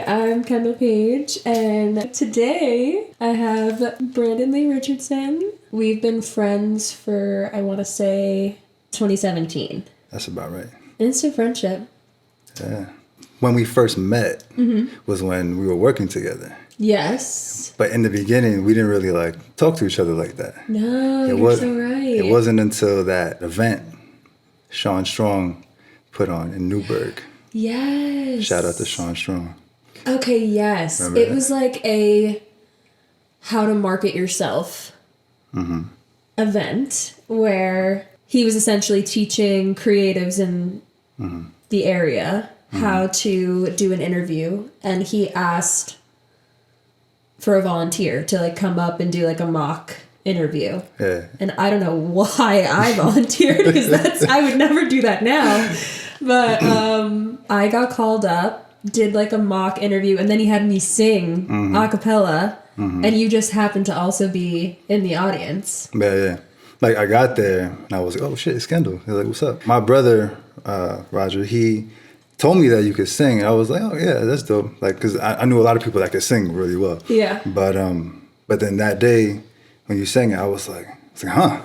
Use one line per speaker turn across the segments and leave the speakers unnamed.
I'm Kendyle Paige, and today I have Brandon Lee Richardson. We've been friends for, I want to say, 2017.
That's about right.
Instant friendship.
Yeah. When we first met was when we were working together.
Yes.
But in the beginning, we didn't really talk to each other like that.
No, you're so right.
It wasn't until that event Sean Strong put on in Newburgh.
Yes.
Shout out to Sean Strong.
Okay, yes.
Remember
it
that?
was like a how to market yourself event where he was essentially teaching creatives in the area how to do an interview, and he asked for a volunteer to come up and do a mock interview.
Yeah.
And I don't know why I volunteered, because I would never do that now. But I got called up, did a mock interview, and then he had me sing a cappella, and you just happened to also be in the audience.
Yeah. I got there and I was like, oh shit, it's Kendyle. He's like, what's up? My brother, Roger, he told me that you could sing. And I was like, oh yeah, that's dope. Because I knew a lot of people that could sing really well.
Yeah.
But then that day when you sang it, I was like, huh,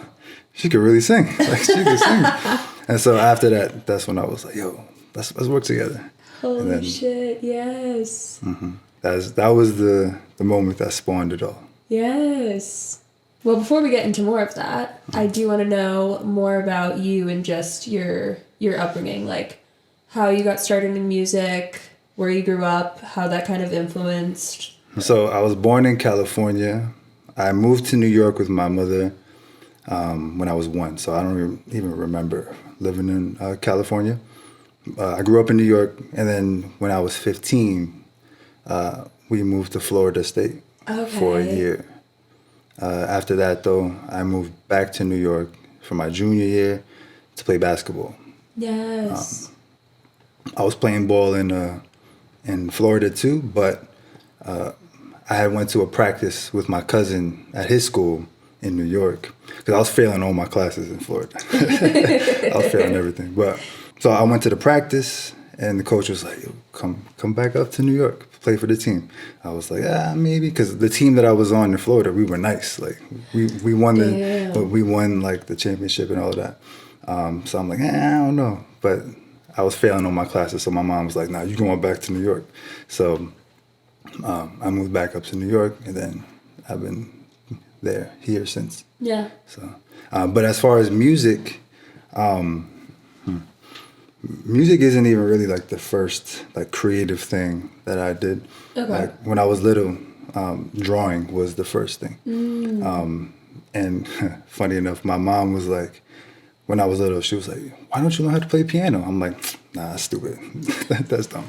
she could really sing. She could sing. And so after that, that's when I was like, yo, let's work together.
Holy shit, yes.
That was the moment that spawned it all.
Yes. Well, before we get into more of that, I do want to know more about you and just your upbringing, how you got started in music, where you grew up, how that kind of influenced.
So I was born in California. I moved to New York with my mother when I was 1, so I don't even remember living in California. I grew up in New York, and then when I was 15, we moved to Florida State for a year. After that, though, I moved back to New York for my junior year to play basketball.
Yes.
I was playing ball in Florida too, but I had went to a practice with my cousin at his school in New York because I was failing all my classes in Florida. I was failing everything. But so I went to the practice, and the coach was like, yo, come back up to New York, play for the team. I was like, maybe, because the team that I was on in Florida, we were nice. We won the championship and all of that. So I'm like, I don't know. But I was failing on my classes, so my mom was like, nah, you're going back to New York. So I moved back up to New York, and then I've been here since.
Yeah.
So, but as far as music, music isn't even really the first creative thing that I did.
Okay.
When I was little, drawing was the first thing. And funny enough, my mom was like, when I was little, she was like, why don't you know how to play piano? I'm like, nah, that's stupid. That's dumb.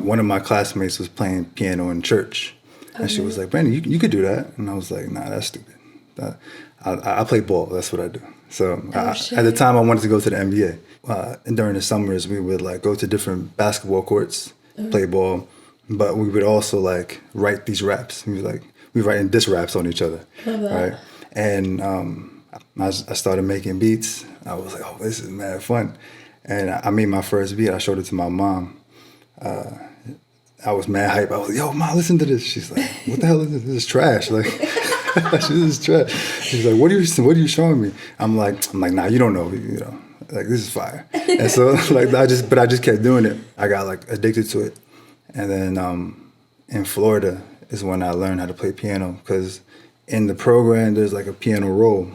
One of my classmates was playing piano in church. And she was like, Brandon, you could do that. And I was like, nah, that's stupid. I play ball. That's what I do. So at the time, I wanted to go to the NBA. And during the summers, we would go to different basketball courts, play ball. But we would also write these raps. We writing diss raps on each other.
Love that.
Right? And I started making beats. I was like, oh, this is mad fun. And I made my first beat. I showed it to my mom. I was mad hype. I was like, yo, Mom, listen to this. She's like, what the hell is this? This is trash. This is trash. She's like, what are you showing me? I'm like, nah, you don't know. This is fire. And so I just kept doing it. I got addicted to it. And then in Florida is when I learned how to play piano, because in the program there's a piano roll.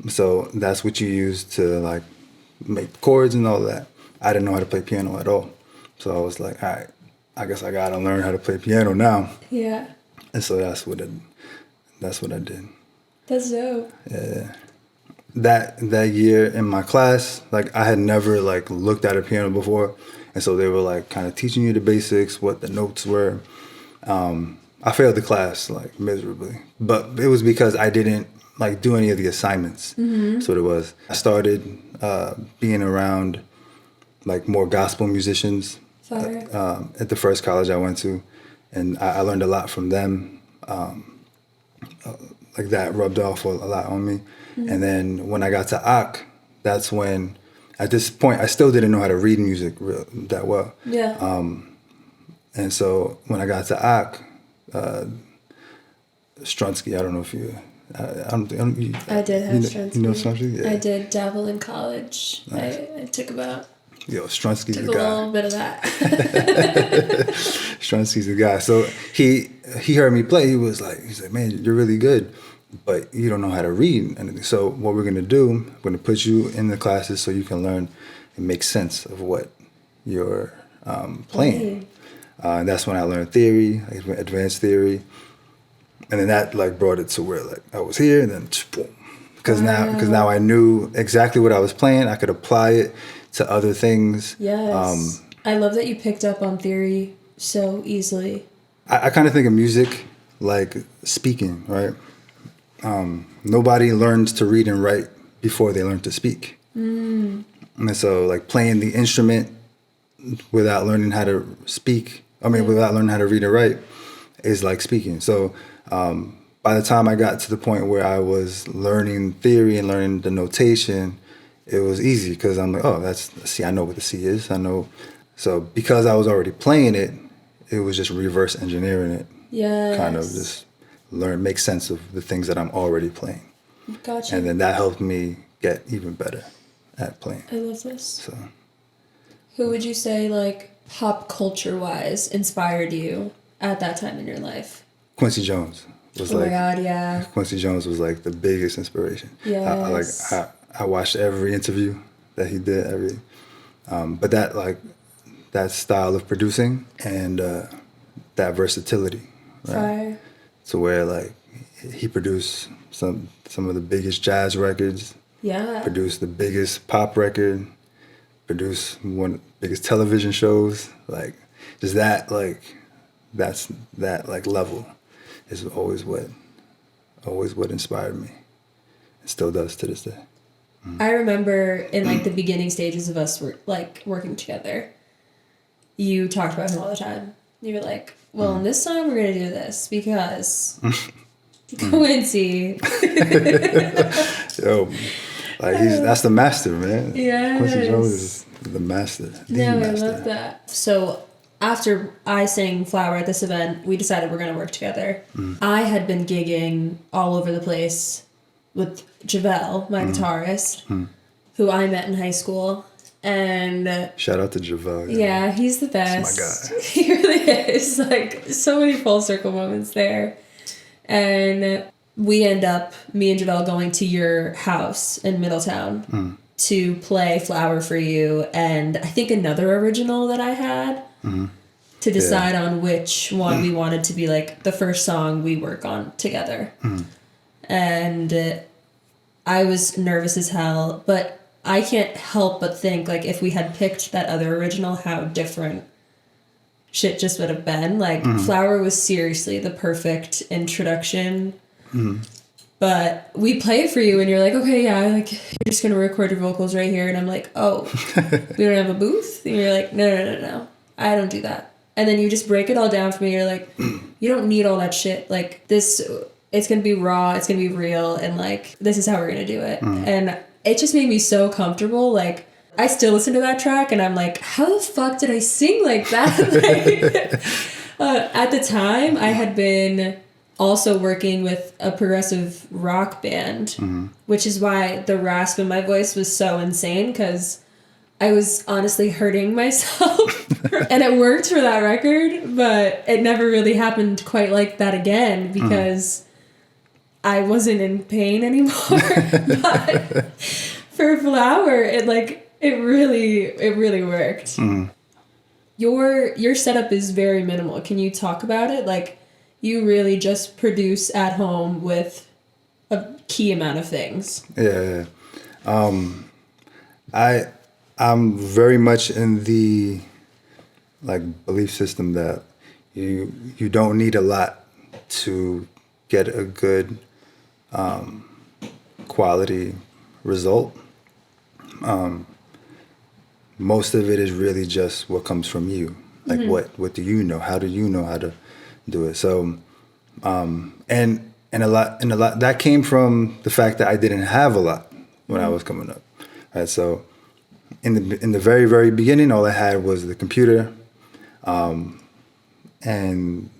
So that's what you use to make chords and all that. I didn't know how to play piano at all. So I was like, all right, I guess I gotta learn how to play piano now.
Yeah.
And so that's what I did.
That's dope.
Yeah. That year in my class, I had never looked at a piano before. And so they were kind of teaching you the basics, what the notes were. I failed the class miserably, but it was because I didn't do any of the assignments. That's what it was. I started being around more gospel musicians at the first college I went to, and I learned a lot from them. That rubbed off a lot on me. And then when I got to Ak, that's when, at this point, I still didn't know how to read music that well.
Yeah.
And so when I got to Ak, Strunsky, I don't know if you...
I did have Strunsky.
You know Strunsky? Yeah.
I did dabble in college.
Nice.
I took about...
Yo, Strunsky's the
Took
guy.
a little bit of that.
Strunsky's the guy. So he heard me play. He's like, man, you're really good, but you don't know how to read anything. So what we're gonna do, we're gonna put you in the classes so you can learn and make sense of what you're playing. And that's when I learned theory, like advanced theory, and then that like brought it to where like I was here, and then boom, because now I knew exactly what I was playing. I could apply it to other things.
Yes. I love that you picked up on theory so easily.
I kind of think of music like speaking, right? Nobody learns to read and write before they learn to speak. And so like playing the instrument without learning how to speak, without learning how to read and write is like speaking. So by the time I got to the point where I was learning theory and learning the notation, it was easy because I'm like, oh, that's C. I know what the C is. I know. So because I was already playing it, it was just reverse engineering it.
Yes.
Kind of just make sense of the things that I'm already playing.
Gotcha.
And then that helped me get even better at playing.
I love this.
So,
who would you say, like, pop culture-wise inspired you at that time in your life?
Quincy Jones was
my God, yeah.
Quincy Jones was like the biggest inspiration.
Yes.
I watched every interview that he did, but that style of producing and that versatility, right?
Fire.
To where like he produced some of the biggest jazz records, produced the biggest pop record, produced one of the biggest television shows, like just that like that's that like level is always what inspired me. It still does to this day.
I remember in like the beginning stages of us working together, you talked about him all the time. You were like, well, in this song we're gonna do this because Quincy.
Yo, like that's the master, man.
Yeah.
Quincy Jones is the master.
I love that. So after I sang Flower at this event, we decided we're gonna work together. I had been gigging all over the place with Javel, my guitarist, who I met in high school. And
shout out to Javel.
Yeah, he's the best.
That's my guy.
He really is. Like, so many full circle moments there. And we end up, me and Javel, going to your house in Middletown to play Flower for You and I think another original that I had to decide on which one we wanted to be like the first song we work on together. And I was nervous as hell, but I can't help but think, like, if we had picked that other original, how different shit just would have been. Like, Flower was seriously the perfect introduction. But we play it for you, and you're like, okay, yeah, like, you're just going to record your vocals right here. And I'm like, oh, we don't have a booth? And you're like, no, I don't do that. And then you just break it all down for me. You're like, you don't need all that shit. Like, this, it's going to be raw, it's going to be real, and, like, this is how we're going to do it. And it just made me so comfortable. Like, I still listen to that track and I'm like, how the fuck did I sing like that? Like, at the time, I had been also working with a progressive rock band, which is why the rasp in my voice was so insane, because I was honestly hurting myself. And it worked for that record, but it never really happened quite like that again, because I wasn't in pain anymore. But for Flower, it really worked. Your setup is very minimal. Can you talk about it? Like, you really just produce at home with a key amount of things.
Yeah. I'm very much in the belief system that you don't need a lot to get a good quality result. Most of it is really just what comes from you. Like, what do you know? How do you know how to do it? So, and a lot that came from the fact that I didn't have a lot when I was coming up. Right. So, in the very, very beginning, all I had was the computer, and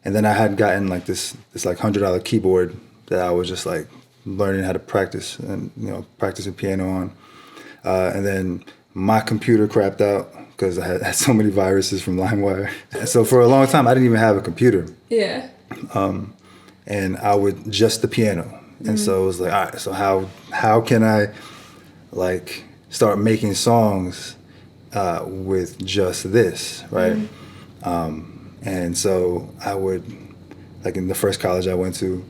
then I had gotten like this like $100 keyboard that I was just like learning how to practice and practicing piano on. And then my computer crapped out because I had so many viruses from LimeWire. So for a long time, I didn't even have a computer.
Yeah.
And I would just the piano. And so it was like, all right, so how can I like start making songs with just this, right? And so I would, like in the first college I went to,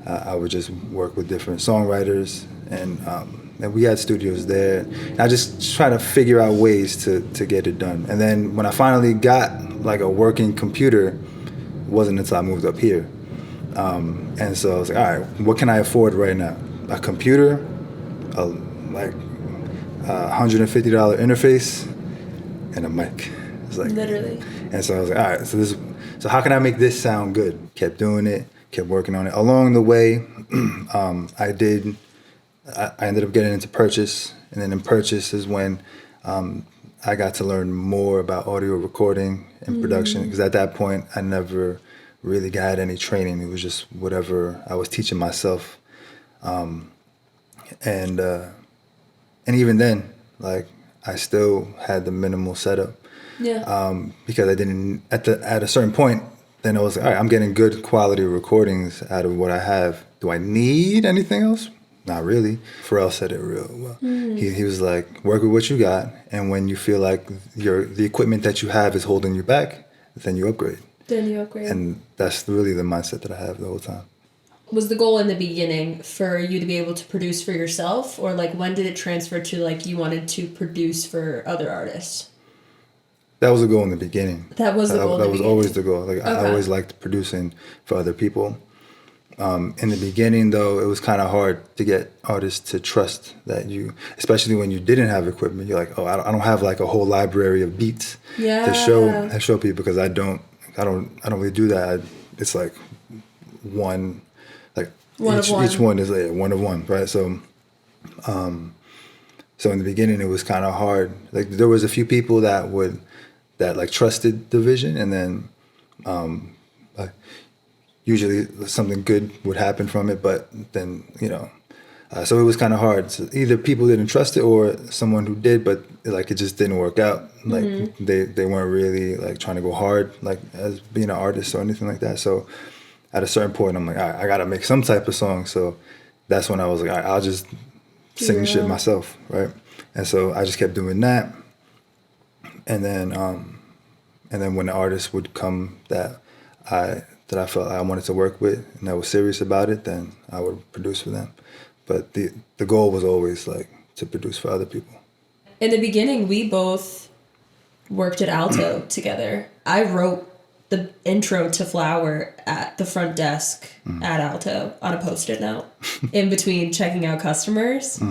I would just work with different songwriters, and we had studios there. And I just try to figure out ways to get it done. And then when I finally got like a working computer, it wasn't until I moved up here. And so I was like, all right, what can I afford right now? A computer, like $150 interface, and a mic. It's like
literally.
And so I was like, all right, so how can I make this sound good? Kept doing it, kept working on it. Along the way, I ended up getting into Purchase, and then in Purchase is when I got to learn more about audio recording and production, because at that point I never really got any training. It was just whatever I was teaching myself. And even then, like, I still had the minimal setup.
Yeah.
Because I didn't, at a certain point, then I was like, all right, I'm getting good quality recordings out of what I have. Do I need anything else? Not really. Pharrell said it real well. He was like, work with what you got, and when you feel like the equipment that you have is holding you back, then you upgrade. And that's really the mindset that I have the whole time.
Was the goal in the beginning for you to be able to produce for yourself, or like when did it transfer to like you wanted to produce for other artists?
That was the goal in the beginning.
That was the goal.
That was always the goal. Like, okay. I always liked producing for other people. In the beginning, though, it was kind of hard to get artists to trust that you, especially when you didn't have equipment. You're like, oh, I don't have like a whole library of beats to show people, because I don't really do that. It's like each one is like one of one, right? So in the beginning, it was kind of hard. Like, there was a few people that trusted the vision, and then usually something good would happen from it. But then so it was kind of hard. So either people didn't trust it, or someone who did, but like it just didn't work out. Like they weren't really like trying to go hard, like as being an artist or anything like that. So at a certain point, I'm like, all right, I gotta make some type of song. So that's when I was like, all right, I'll just sing shit myself, right? And so I just kept doing that. And then when the artist would come that I felt I wanted to work with and I was serious about it, then I would produce for them. But the goal was always like to produce for other people.
In the beginning, we both worked at Alto together. I wrote the intro to Flower at the front desk at Alto on a Post-it note in between checking out customers.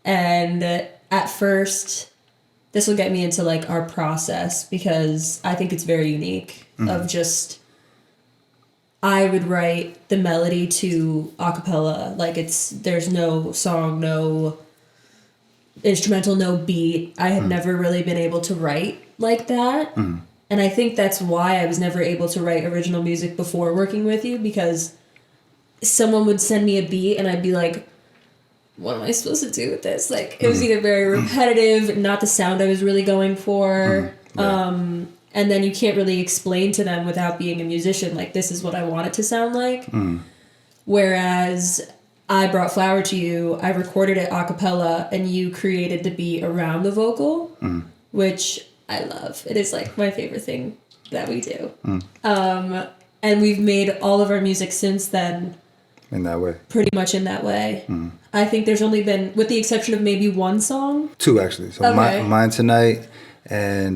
And at first, this will get me into like our process, because I think it's very unique of just, I would write the melody to a cappella. Like there's no song, no instrumental, no beat. I had never really been able to write like that. And I think that's why I was never able to write original music before working with you, because someone would send me a beat and I'd be like, what am I supposed to do with this? Like, it was either very repetitive, not the sound I was really going for. And then you can't really explain to them without being a musician, like, this is what I want it to sound like. Whereas I brought Flower to you, I recorded it a cappella, and you created the beat around the vocal, which I love. It is like my favorite thing that we do. And we've made all of our music since then
in that way.
Pretty much in that way. I think there's only been, with the exception of maybe one song.
Two, actually. So Mine Tonight and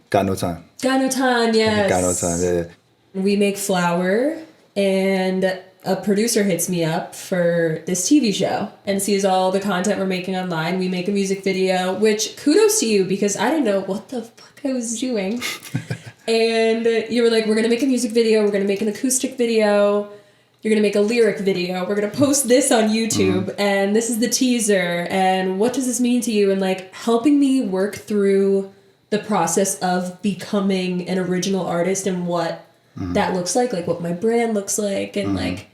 Got No Time.
Got No Time, yes.
Got No Time, yeah.
We make Flower, and a producer hits me up for this TV show and sees all the content we're making online. We make a music video, which kudos to you, because I didn't know what the fuck I was doing. And you were like, we're going to make a music video. We're going to make an acoustic video. You're going to make a lyric video. We're going to post this on YouTube. And this is the teaser. And what does this mean to you? And like helping me work through the process of becoming an original artist and what that looks like what my brand looks like, and like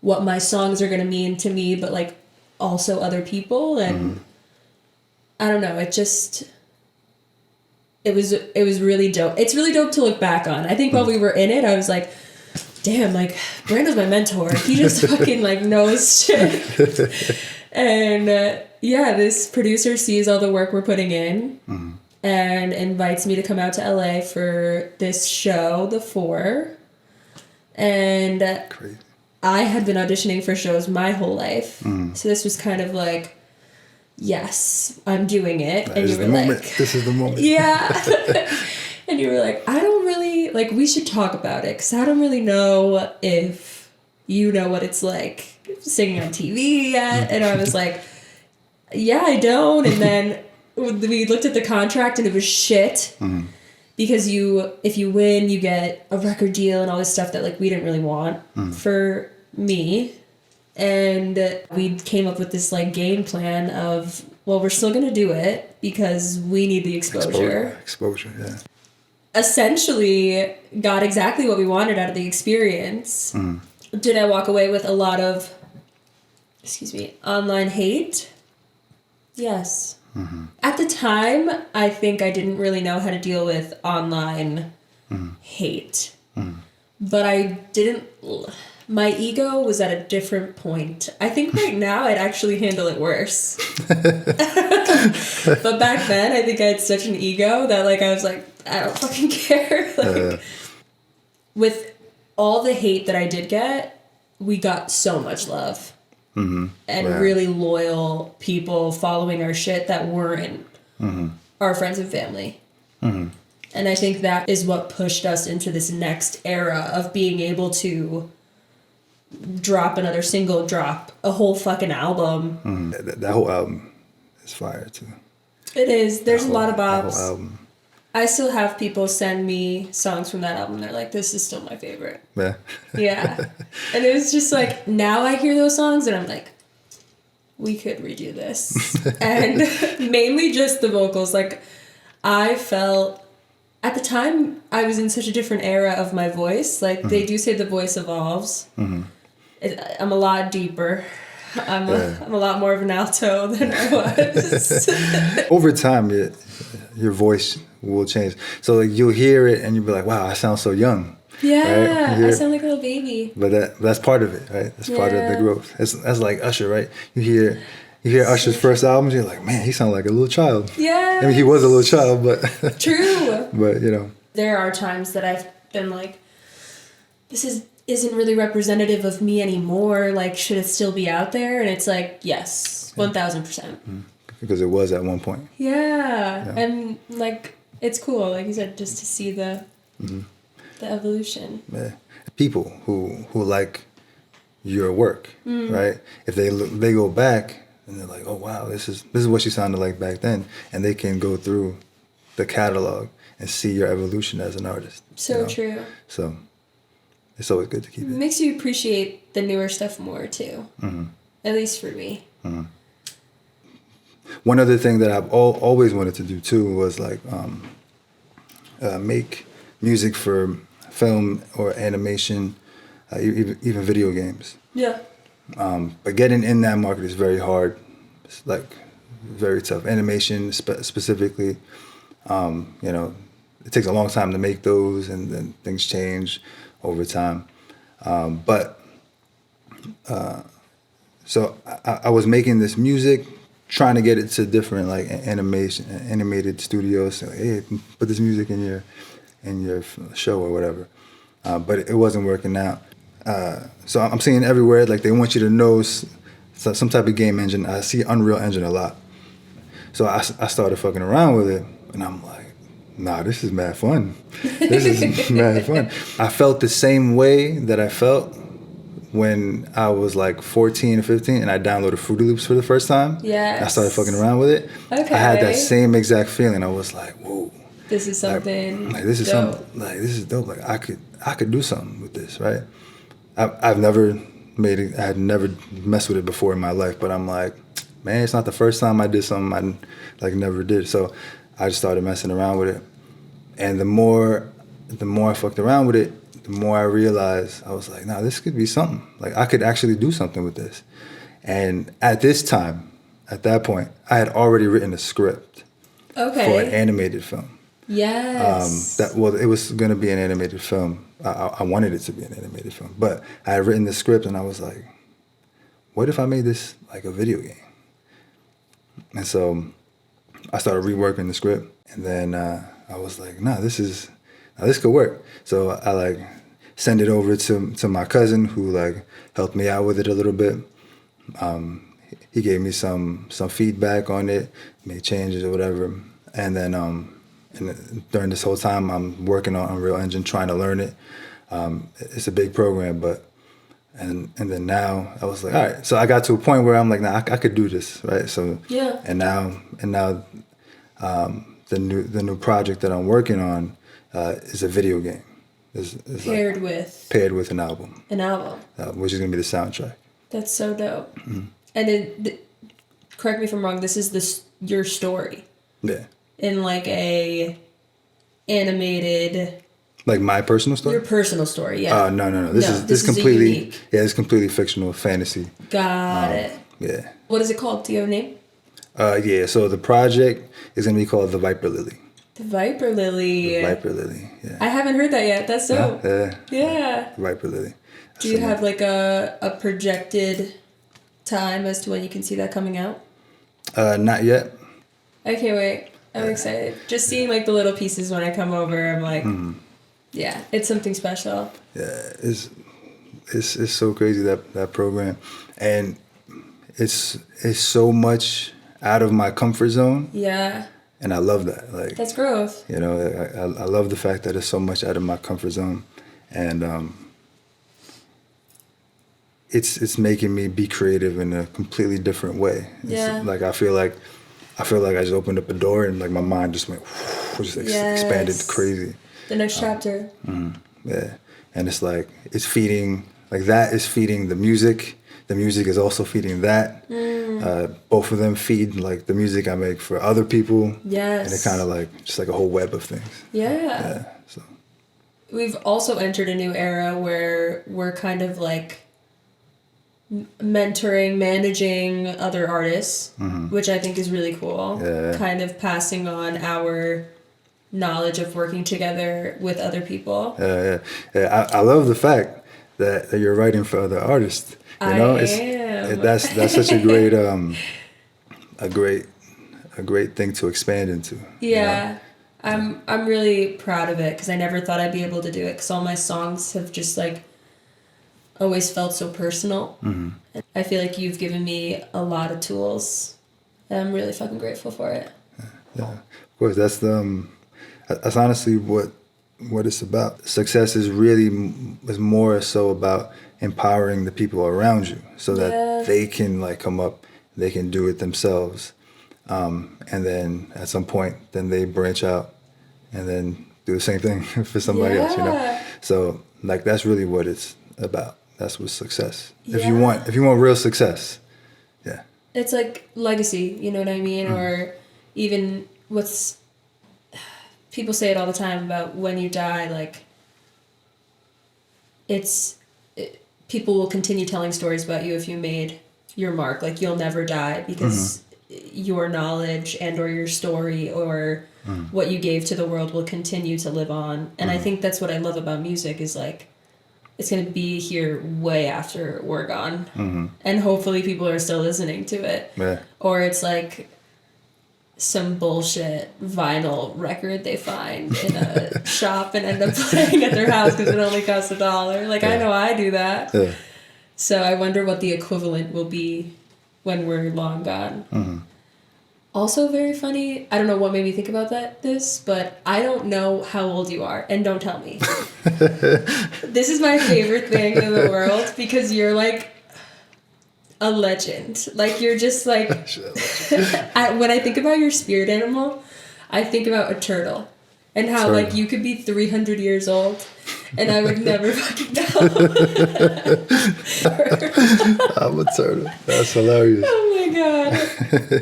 what my songs are going to mean to me, but like also other people. And I don't know, it was really dope. It's really dope to look back on. I think while we were in it, I was like, damn, like Brandon's my mentor. He just fucking like knows shit. And this producer sees all the work we're putting in and invites me to come out to LA for this show, The Four. And
Crazy.
I had been auditioning for shows my whole life. So this was kind of like, yes, I'm doing it.
And you were like, this is the moment.
Yeah. And you were like, I don't really, like, we should talk about it, because I don't really know if you know what it's like singing on TV yet. And I was like, yeah, I don't. And then we looked at the contract and it was shit. Because if you win, you get a record deal and all this stuff that like we didn't really want for me. And we came up with this like game plan of, well, we're still going to do it because we need the exposure.
Exposure, yeah.
Essentially got exactly what we wanted out of the experience. Did I walk away with a lot of, online hate? Yes. At the time, I think I didn't really know how to deal with online hate. But I didn't... My ego was at a different point. I think right now I'd actually handle it worse. But back then, I think I had such an ego that like I was like, I don't fucking care. Like, with all the hate that I did get, we got so much love. And really loyal people following our shit that weren't our friends and family. And I think that is what pushed us into this next era of being able to drop another single, drop a whole fucking album.
That whole album is fire too.
It is. There's a lot of
That
bops.
whole album.
I still have people send me songs from that album. They're like, this is still my favorite.
Yeah.
Yeah. And it was just like, now I hear those songs and I'm like, we could redo this. And mainly just the vocals. Like, I felt, at the time, I was in such a different era of my voice. Like, they do say the voice evolves. I'm a lot deeper. I'm a lot more of an alto than I was.
Over time, your voice will change. So like you'll hear it and you'll be like, wow, I sound so young.
Yeah,
right?
I sound like a little baby.
But that's part of it, right? That's part of the growth. That's like Usher, right? You hear Usher's first albums, you're like, man, he sounds like a little child.
Yeah.
I mean, he was a little child, but
true.
But you know,
there are times that I've been like, this isn't really representative of me anymore. Like, should it still be out there? And it's like, yes, 1000%.
Because it was at one point.
Yeah. And like, it's cool, like you said, just to see the evolution.
Yeah. People who like your work, right? If they go back and they're like, oh wow, this is what she sounded like back then, and they can go through the catalog and see your evolution as an artist.
So true.
So it's always good to keep it.
It makes you appreciate the newer stuff more too. At least for me.
One other thing that I've always wanted to do too was like make music for film or animation, even video games.
Yeah.
But getting in that market is very hard. It's like very tough. Animation specifically, you know, it takes a long time to make those, and then things change over time. So I was making this music, trying to get it to different like animated studios. So, hey, put this music in your show or whatever. But it wasn't working out. So I'm seeing everywhere, like they want you to know some type of game engine. I see Unreal Engine a lot. So I started fucking around with it, and I'm like, nah, this is mad fun. This is mad fun. I felt the same way that I felt when I was like 14 or 15 and I downloaded Fruity Loops for the first time.
Yes.
I started fucking around with it.
Okay.
I had that same exact feeling. I was like, whoa.
This is something
this is
dope.
something like this is dope. Like I could do something with this, right? I've never made it. I had never messed with it before in my life, but I'm like, man, it's not the first time I did something I like never did. So I just started messing around with it. And the more I fucked around with it, the more I realized, I was like, nah, this could be something. Like, I could actually do something with this. And at that point, I had already written a script for an animated film.
Yes.
It was going to be an animated film. I wanted it to be an animated film. But I had written the script, and I was like, what if I made this like a video game? And so I started reworking the script, and then I was like, this could work. So I like send it over to my cousin, who like helped me out with it a little bit. He gave me some feedback on it, made changes or whatever. And then during this whole time, I'm working on Unreal Engine, trying to learn it. It's a big program, and then now I was like, all right. So I got to a point where I'm like, I could do this, right? So
yeah. And
now the new project that I'm working on is a video game. It's
paired
with an album. Which is gonna be the soundtrack.
That's so dope. Mm-hmm. And then, correct me if I'm wrong, this is your story.
Yeah.
In like a animated.
Like my personal story?
Your personal story, yeah.
No. This is completely unique. Yeah, it's completely fictional fantasy.
Got it.
Yeah.
What is it called? Do you have a name?
Yeah. So the project is gonna be called The Viper Lily.
The Viper Lily.
Yeah.
I haven't heard that yet. That's dope.
Yeah. The Viper Lily.
Do you have like a projected time as to when you can see that coming out?
Not yet.
I can't wait. I'm excited. Just seeing like the little pieces when I come over, I'm like, yeah, it's something special.
Yeah, it's so crazy that program, and it's so much out of my comfort zone. Yeah. And I love that. Like,
that's growth.
You know, I love the fact that it's so much out of my comfort zone, and it's making me be creative in a completely different way. Like I feel like I just opened up a door and like my mind just went, expanded crazy.
The next chapter.
Yeah, and it's like it's feeding the music. The music is also feeding that. Both of them feed like the music I make for other people. Yes. And it kind of like just like a whole web of things. Yeah. So
we've also entered a new era where we're kind of like mentoring, managing other artists, which I think is really cool. Yeah. Kind of passing on our knowledge of working together with other people.
Yeah. I love the fact that you're writing for other artists. You know, that's such a great thing to expand into. Yeah, you know?
I'm really proud of it because I never thought I'd be able to do it because all my songs have just like always felt so personal. I feel like you've given me a lot of tools, and I'm really fucking grateful for it.
Yeah, of course. That's honestly what it's about. Success is more so about empowering the people around you so that they can like come up, they can do it themselves, and then at some point then they branch out and then do the same thing for somebody else, you know. So like that's really what it's about. That's what success. If you want real success,
it's like legacy, you know what I mean? Or even people say it all the time about when you die, like people will continue telling stories about you if you made your mark. Like you'll never die because your knowledge and or your story or what you gave to the world will continue to live on. And I think that's what I love about music is like it's going to be here way after we're gone. And hopefully people are still listening to it. Yeah. Or it's like some bullshit vinyl record they find in a shop and end up playing at their house because it only costs $1. Like, I know I do that. Yeah. So I wonder what the equivalent will be when we're long gone. Also very funny, I don't know what made me think about this, but I don't know how old you are, and don't tell me. This is my favorite thing in the world because you're like a legend. Like you're just like when I think about your spirit animal, I think about a turtle and how like you could be 300 years old and I would never fucking know.
I'm a turtle. That's hilarious.
Oh my god.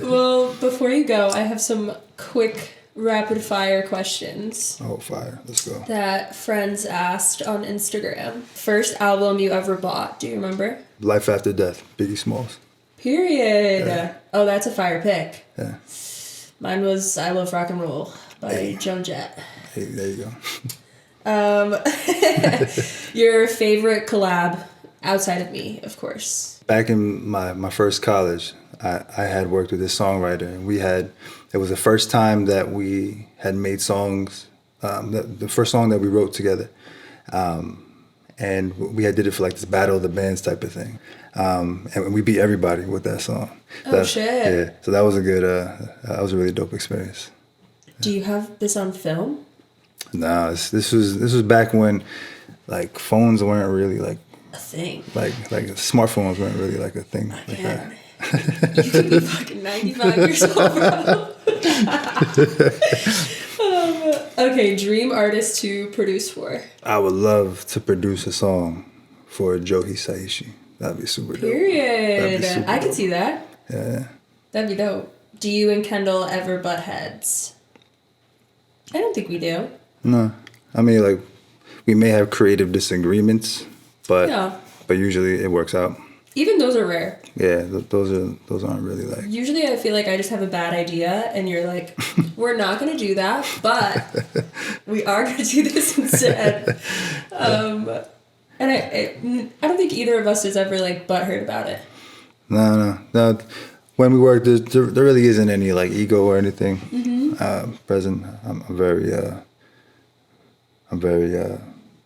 Well, before you go, I have some quick rapid fire questions.
Oh, fire. Let's go.
That friends asked on Instagram. First album you ever bought, do you remember?
Life After Death, Biggie Smalls.
Period.
Yeah.
Oh, that's a fire pick.
Yeah.
Mine was I Love Rock and Roll by Joan Jett.
Hey, there you go.
Your favorite collab outside of me, of course.
Back in my first college, I had worked with this songwriter, and it was the first time that we had made songs, the first song that we wrote together. And we did it for like this battle of the bands type of thing. And we beat everybody with that song.
Shit.
Yeah, so that was a really dope experience.
Do you have this on film?
No, this was back when like phones weren't really like
a thing.
Like smartphones weren't really like a thing like that.
You could be fucking 95 years old, bro. Okay, dream artist to produce for.
I would love to produce a song for Johi Saishi. That'd be super dope.
Period. I could see that.
Yeah.
That'd be dope. Do you and Kendyle ever butt heads? I don't think we do.
No. I mean, like, we may have creative disagreements, but usually it works out.
Even those are rare.
Yeah, those aren't really like...
Usually I feel like I just have a bad idea and you're like, we're not going to do that, but we are going to do this instead. And I don't think either of us is ever like butthurt about it.
No. When we work, there really isn't any like ego or anything present. I'm very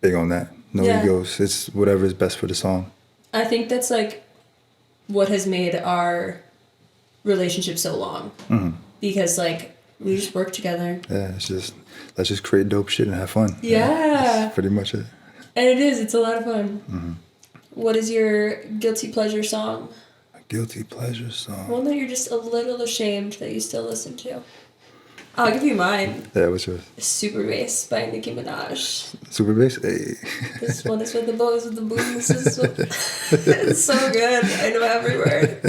big on that. No egos. It's whatever is best for the song.
I think that's like what has made our relationship so long. Because like we just work together.
Yeah, let's just create dope shit and have fun.
Yeah.
That's pretty much it.
And it's a lot of fun. What is your guilty pleasure song?
A guilty pleasure song?
One that you're just a little ashamed that you still listen to. I'll give you mine.
Yeah, what's yours?
Super Bass by Nicki Minaj.
Super Bass? Hey.
This one is for the boys with the boots. It's so good. I know every word.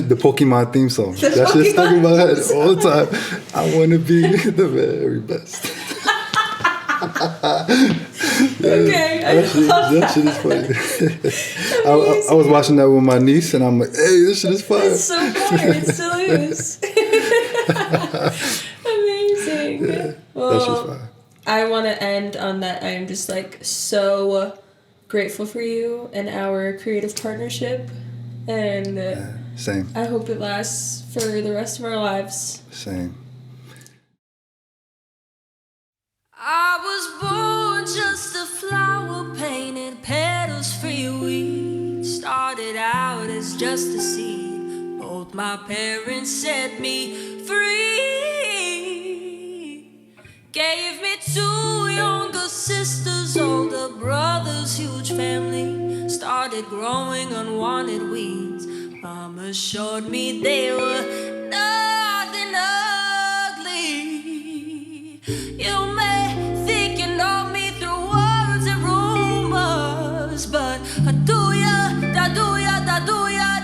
The Pokemon theme song. That shit's stuck in my head all the time. I want to be the very best.
Okay,
that shit is funny. I was watching that with my niece, and I'm like, hey, this shit is fun.
It's so fire. It still is. Amazing.
Yeah,
well,
that's just fire.
I want to end on that. I am just like so grateful for you and our creative partnership. And
same.
I hope it lasts for the rest of our lives.
Same.
I was born just a flower, painted petals for your weed. Started out as just a seed. Both my parents set me free. Gave me 2 younger sisters, older brothers, huge family. Started growing unwanted weeds. Mama showed me they were nothing ugly. You may think you know me through words and rumors, but do ya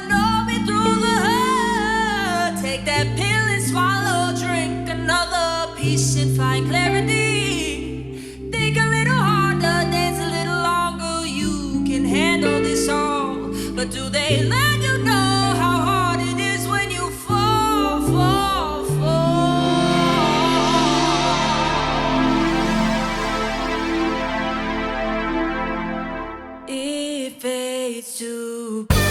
know me through the hurt? Take that pill and swallow, drink another piece and find clarity. Think a little harder, dance a little longer. You can handle this all, but do they let you know how hard it is when you fall? It fades to black.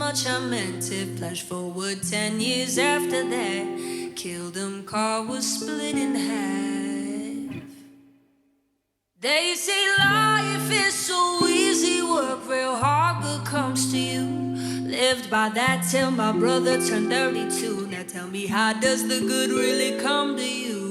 much I meant it. Flash forward 10 years after that, killed him, car was split in half. They say life is so easy, work real hard, good comes to you. Lived by that till my brother turned 32. Now tell me, how does the good really come to you?